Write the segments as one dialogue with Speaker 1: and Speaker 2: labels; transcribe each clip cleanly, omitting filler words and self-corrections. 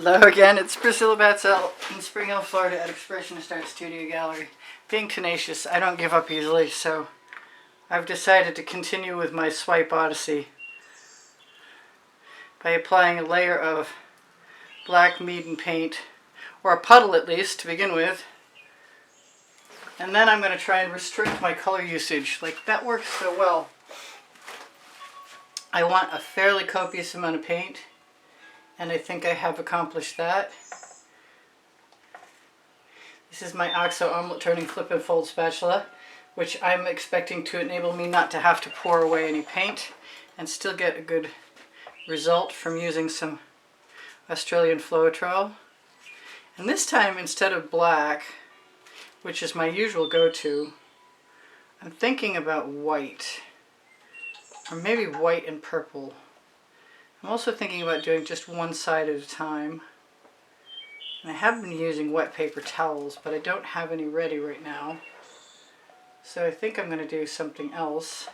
Speaker 1: Hello again, it's Priscilla Batzell in Spring Hill, Florida at Expressionist Art Studio Gallery. Being tenacious, I don't give up easily, so I've decided to continue with my swipe odyssey by applying a layer of black Meeden paint, or a puddle at least to begin with, and then I'm going to try and restrict my color usage. Like, that works so well. I want a fairly copious amount of paint, and I think I have accomplished that. This is my OXO omelet turning flip and fold spatula, which I'm expecting to enable me not to have to pour away any paint and still get a good result from using some Australian Floetrol. And this time, instead of black, which is my usual go-to, I'm thinking about white, or maybe white and purple. I'm also thinking about doing just one side at a time. And I have been using wet paper towels, but I don't have any ready right now. So I think I'm going to do something else.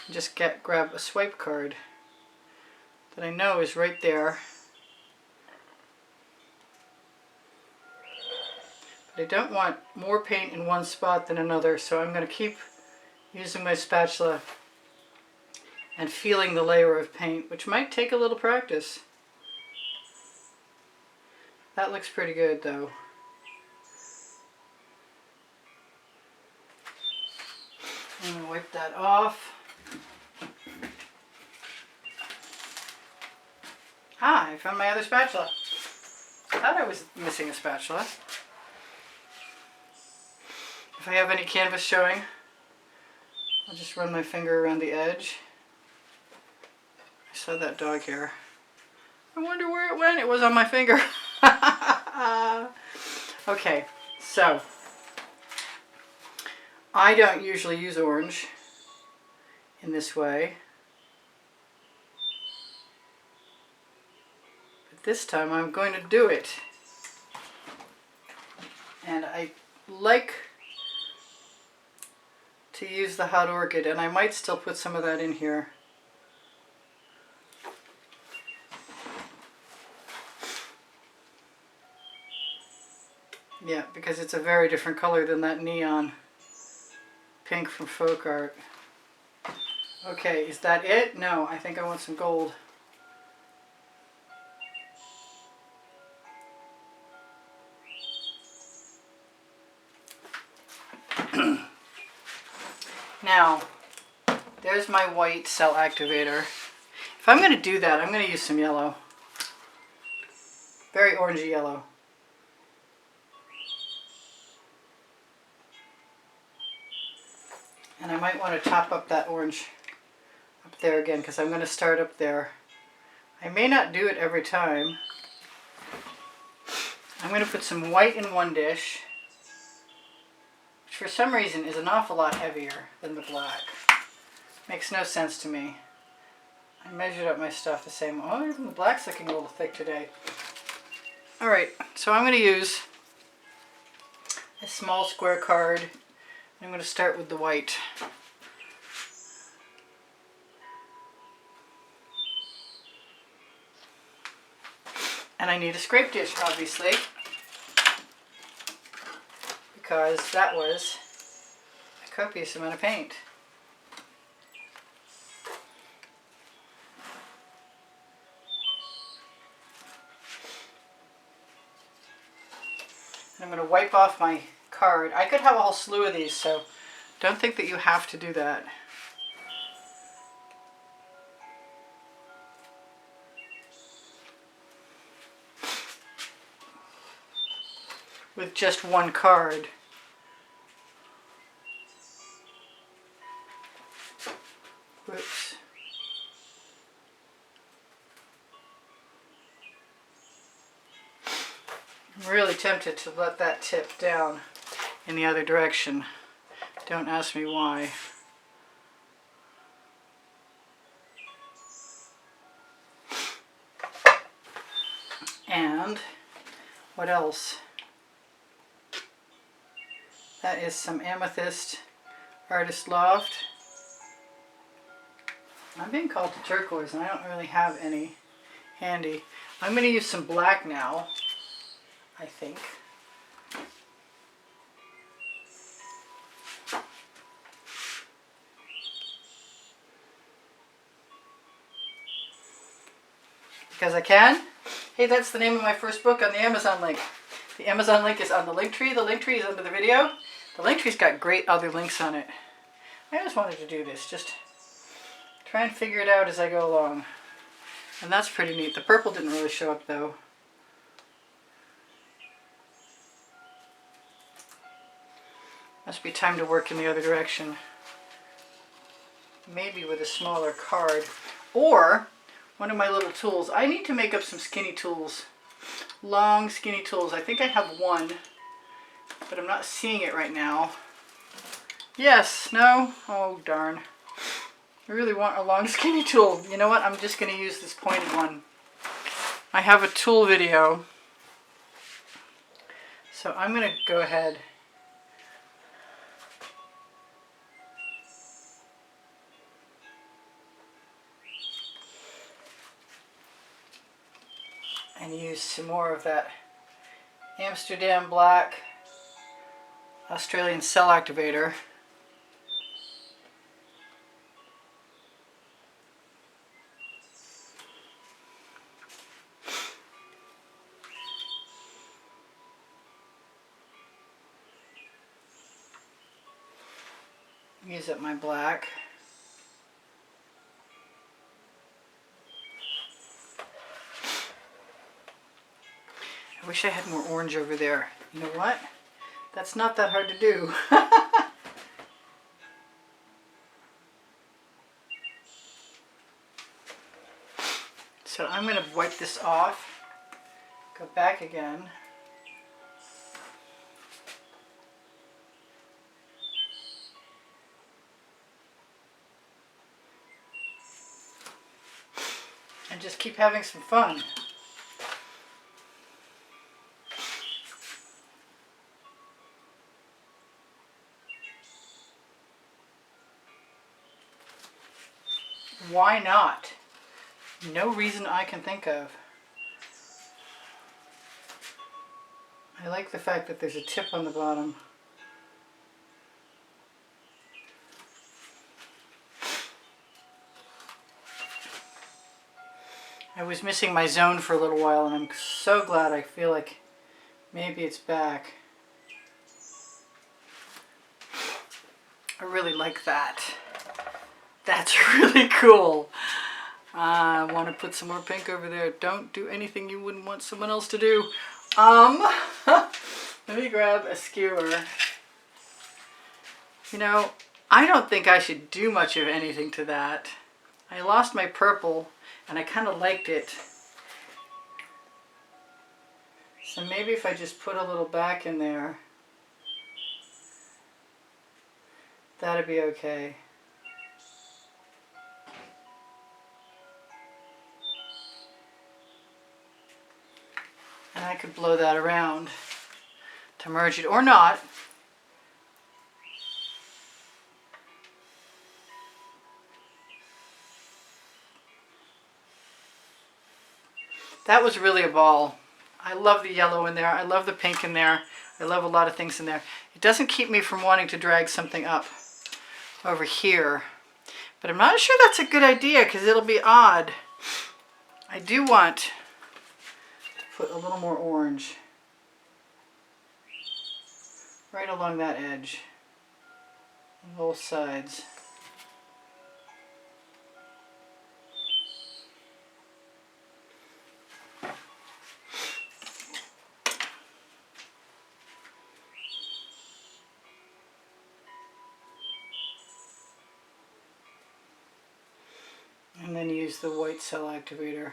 Speaker 1: Just grab a swipe card that I know is right there. But I don't want more paint in one spot than another, so I'm going to keep using my spatula and feeling the layer of paint, which might take a little practice. That looks pretty good though. I'm going to wipe that off. Ah, I found my other spatula. I thought I was missing a spatula. If I have any canvas showing, I'll just run my finger around the edge. I saw that dog hair. I wonder where it went. It was on my finger. Okay, so I don't usually use orange in this way, but this time I'm going to do it. And I like to use the hot orchid, and I might still put some of that in here. Yeah, because it's a very different color than that neon pink from Folk Art. Okay, is that it? No, I think I want some gold. Now, there's my white cell activator. If I'm going to do that, I'm going to use some yellow. Very orangey yellow. And I might want to top up that orange up there again, because I'm going to start up there. I may not do it every time. I'm going to put some white in one dish, which for some reason is an awful lot heavier than the black. Makes no sense to me. I measured up my stuff the same. Oh, even the black's looking a little thick today. Alright, so I'm going to use a small square card. I'm going to start with the white. And I need a scrape dish, obviously, because that was a copious amount of paint. And I'm going to wipe off my card. I could have a whole slew of these, so don't think that you have to do that. With just one card. Whoops. I'm really tempted to let that tip down in the other direction. Don't ask me why. And what else? That is some Amethyst Artist Loft. I'm being called to turquoise, and I don't really have any handy. I'm going to use some black now, I think. Because I can. Hey, that's the name of my first book on the Amazon link. The Amazon link is on the link tree. The link tree is under the video. The link tree's got great other links on it. I just wanted to do this, just try and figure it out as I go along. And that's pretty neat. The purple didn't really show up though. Must be time to work in the other direction. Maybe with a smaller card. Or one of my little tools. I need to make up some skinny tools. Long skinny tools. I think I have one, but I'm not seeing it right now. Yes, no? Oh darn. I really want a long skinny tool. You know what? I'm just going to use this pointed one. I have a tool video. So I'm going to go ahead and use some more of that Amsterdam Black Australian cell activator. Use up my black. I wish I had more orange over there. You know what? That's not that hard to do. So I'm going to wipe this off, go back again. And just keep having some fun. Why not? No reason I can think of. I like the fact that there's a tip on the bottom. I was missing my zone for a little while, and I'm so glad. I feel like maybe it's back. I really like that. That's really cool. I want to put some more pink over there. Don't do anything you wouldn't want someone else to do. Let me grab a skewer. You know, I don't think I should do much of anything to that. I lost my purple, and I kind of liked it. So maybe if I just put a little back in there, that'd be okay. And I could blow that around to merge it, or not. That was really a ball. I love the yellow in there. I love the pink in there. I love a lot of things in there. It doesn't keep me from wanting to drag something up over here. But I'm not sure that's a good idea because it'll be odd. I do want to put a little more orange right along that edge on both sides. And then use the white cell activator.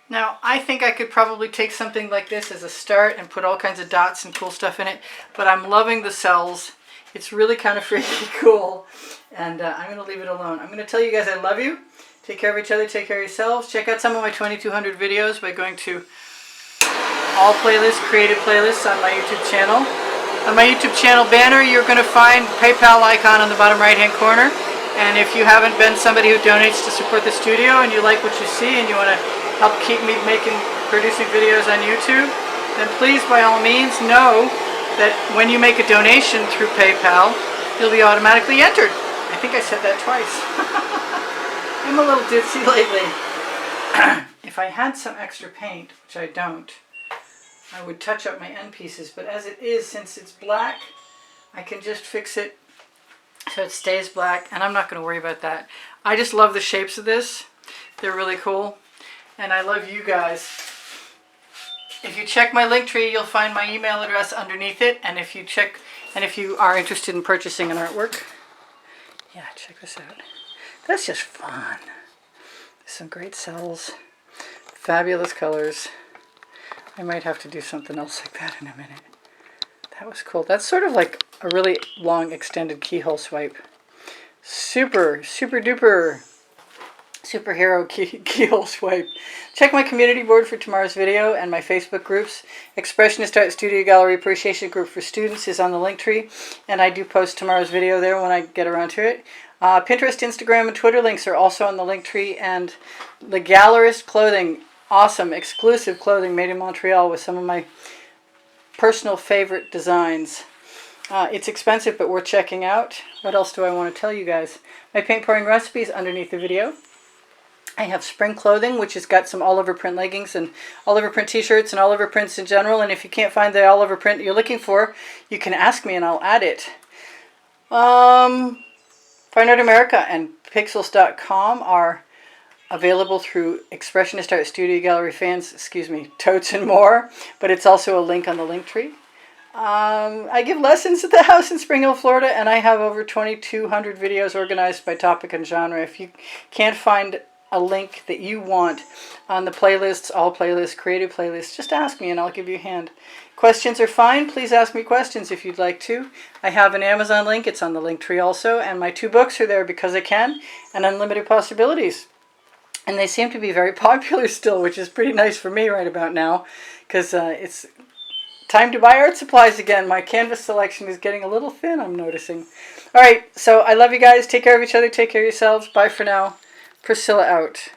Speaker 1: Now, I think I could probably take something like this as a start and put all kinds of dots and cool stuff in it, but I'm loving the cells. It's really kind of freaky cool, and I'm going to leave it alone. I'm going to tell you guys I love you. Take care of each other, take care of yourselves. Check out some of my 2200 videos by going to all playlists, created playlists on my YouTube channel. On my YouTube channel banner, you're going to find the PayPal icon on the bottom right hand corner. And if you haven't been somebody who donates to support the studio and you like what you see and you want to help keep me producing videos on YouTube, then please, by all means, know that when you make a donation through PayPal, you'll be automatically entered. I think I said that twice. I'm a little ditzy lately. If I had some extra paint, which I don't, I would touch up my end pieces, but as it is, since it's black, I can just fix it so it stays black, and I'm not going to worry about that. I just love the shapes of this. They're really cool, and I love you guys. If you check my link tree, you'll find my email address underneath it, and if you are interested in purchasing an artwork, yeah, check this out. That's just fun. Some great cells, fabulous colors. I might have to do something else like that in a minute. That was cool. That's sort of like a really long extended keyhole swipe. Super, super duper superhero keyhole swipe. Check my community board for tomorrow's video and my Facebook groups. Expressionist Art Studio Gallery Appreciation Group for Students is on the link tree, and I do post tomorrow's video there when I get around to it. Pinterest, Instagram, and Twitter links are also on the link tree, and the Gallerist clothing, awesome exclusive clothing made in Montreal with some of my personal favorite designs. It's expensive, but worth checking out. What else do I want to tell you guys? My paint pouring recipes underneath the video. I have spring clothing, which has got some all-over print leggings and all-over print t-shirts and all-over prints in general. And if you can't find the all-over print you're looking for, you can ask me and I'll add it. Fine Art America and Pixels.com are available through Expressionist Art Studio Gallery fans, totes and more, but it's also a link on the link tree. I give lessons at the house in Spring Hill, Florida, and I have over 2,200 videos organized by topic and genre. If you can't find a link that you want on the playlists, all playlists, creative playlists, just ask me and I'll give you a hand. Questions are fine. Please ask me questions if you'd like to. I have an Amazon link. It's on the link tree also, and my 2 books are there, Because I Can and Unlimited Possibilities. And they seem to be very popular still, which is pretty nice for me right about now, because it's time to buy art supplies again. My canvas selection is getting a little thin, I'm noticing. All right, so I love you guys. Take care of each other. Take care of yourselves. Bye for now. Priscilla out.